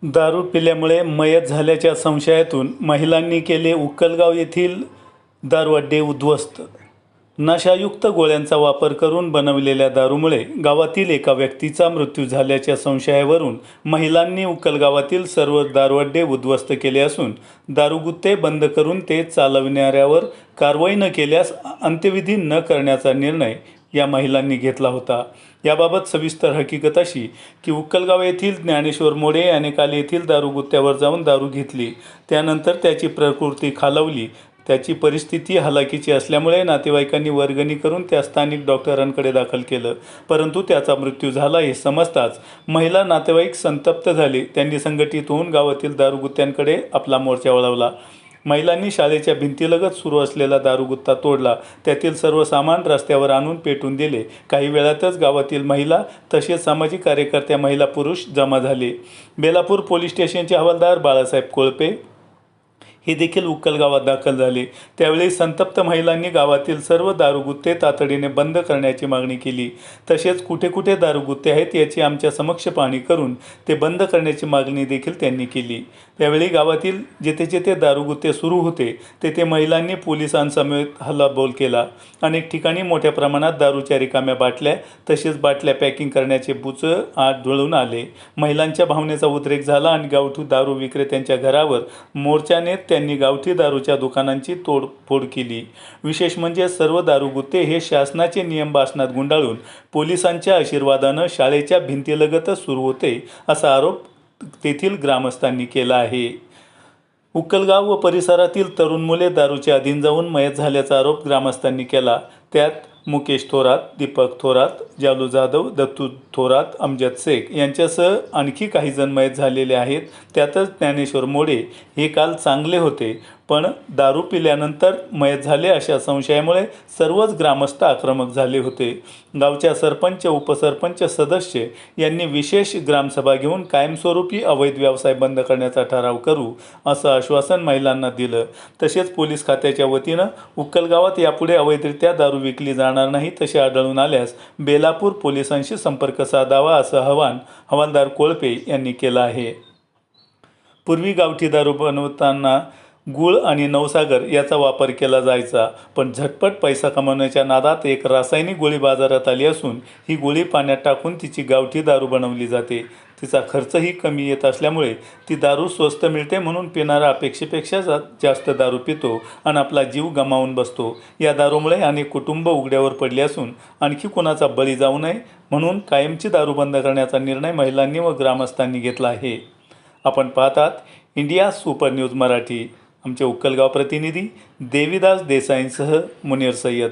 दारू पिल्यामुळे मयत झाल्याच्या संशयातून महिलांनी केले उक्कलगाव येथील दारू अड्डे उद्ध्वस्त। नशायुक्त गोळ्यांचा वापर करून बनवलेल्या दारूमुळे गावातील एका व्यक्तीचा मृत्यू झाल्याच्या संशयावरून महिलांनी उक्कलगावातील सर्व दारू अड्डे उद्ध्वस्त केले असून दारूगुत्ते बंद करून ते चालविणाऱ्यावर कारवाई न केल्यास अंत्यविधी न करण्याचा निर्णय या महिलांनी घेतला होता। याबाबत सविस्तर हकीकत अशी की उक्कलगाव येथील ज्ञानेश्वर मोडे याने काल येथील दारूगुत्त्यावर जाऊन दारू घेतली। त्यानंतर त्याची प्रकृती खालावली। त्याची परिस्थिती हलाखीची असल्यामुळे नातेवाईकांनी वर्गणी करून त्या स्थानिक डॉक्टरांकडे दाखल केलं, परंतु त्याचा मृत्यू झाला हे समजताच महिला नातेवाईक संतप्त झाले। त्यांनी संघटित होऊन गावातील दारूगुत्त्यांकडे आपला मोर्चा वळवला। महिलांनी शाळेच्या भिंतीलगत सुरू असलेला दारूगुत्ता तोडला, त्यातील सर्व सामान रस्त्यावर आणून पेटून दिले। काही वेळातच गावातील महिला तसेच सामाजिक कार्यकर्त्या महिला पुरुष जमा झाले। बेलापूर पोलीस स्टेशनचे हवालदार बाळासाहेब कोळपे हे देखील उक्कलगावात दाखल झाले। त्यावेळी संतप्त महिलांनी गावातील सर्व दारूगुत्ते तातडीने बंद करण्याची मागणी केली। तसेच कुठे कुठे दारूगुत्ते आहेत याची आमच्या समक्ष पाहणी करून ते बंद करण्याची मागणी देखील त्यांनी केली। त्यावेळी गावातील जेथे जेथे दारूगुत्ते सुरू होते तेथे महिलांनी पोलिसांसमवेत हल्लाबोल केला। अनेक ठिकाणी मोठ्या प्रमाणात दारूच्या रिकाम्या बाटल्या तसेच बाटल्या पॅकिंग करण्याचे बुच आढळून आले। महिलांच्या भावनेचा उद्रेक झाला आणि गावठी दारू विक्रेत्यांच्या घरावर मोर्चाने त्यांनी गावठी दारूच्या दुकानांची तोडफोड केली। विशेष म्हणजे सर्व दारूगुत्ते हे शासनाचे नियम भासणात गुंडाळून पोलिसांच्या आशीर्वादानं शाळेच्या भिंतीलगतच सुरू होते असा आरोप तेथील ग्रामस्थांनी केला आहे। उक्कलगाव व परिसरातील तरुण मुले दारूच्या अधीन जाऊन मयत झाल्याचा आरोप ग्रामस्थांनी केला। त्यात मुकेश थोरात, दीपक थोरात, जालू जाधव, दत्तू थोरात, अमजद शेख यांच्यासह आणखी काही जण मयत झालेले आहेत। त्यातच ज्ञानेश्वर मोडे हे काल चांगले होते पण दारू पिल्यानंतर मयत झाले अशा संशयामुळे सर्वच ग्रामस्थ आक्रमक झाले होते। गावच्या सरपंच, उपसरपंच, सदस्य यांनी विशेष ग्रामसभा घेऊन कायमस्वरूपी अवैध व्यवसाय बंद करण्याचा ठराव करू असं आश्वासन महिलांना दिलं। तसेच पोलीस खात्याच्या वतीनं उक्कलगावात यापुढे अवैधरित्या दारू विकली जाणार नाही तसे आढळून आल्यास बेलापूर पोलिसांशी संपर्क साधावा असं आवाहन हवालदार कोळपे यांनी केलं आहे। पूर्वी गावठी दारू बनवताना गूळ आणि नवसागर याचा वापर केला जायचा, पण झटपट पैसा कमवण्याच्या नादात एक रासायनिक गोळी बाजारात आली असून ही गोळी पाण्यात टाकून तिची गावठी दारू बनवली जाते। तिचा खर्चही कमी येत असल्यामुळे ती दारू स्वस्त मिळते म्हणून पिणारा अपेक्षेपेक्षा जास्त दारू पितो आणि आपला जीव गमावून बसतो। या दारूमुळे अनेक कुटुंब उघड्यावर पडली असून आणखी कोणाचा बळी जाऊ नये म्हणून कायमची दारू बंद करण्याचा निर्णय महिलांनी व ग्रामस्थांनी घेतला आहे। आपण पाहतात इंडिया सुपर न्यूज मराठी। आमचे उक्कलगाव प्रतिनिधी देवीदास देसाईंसह मुनीर सय्यद।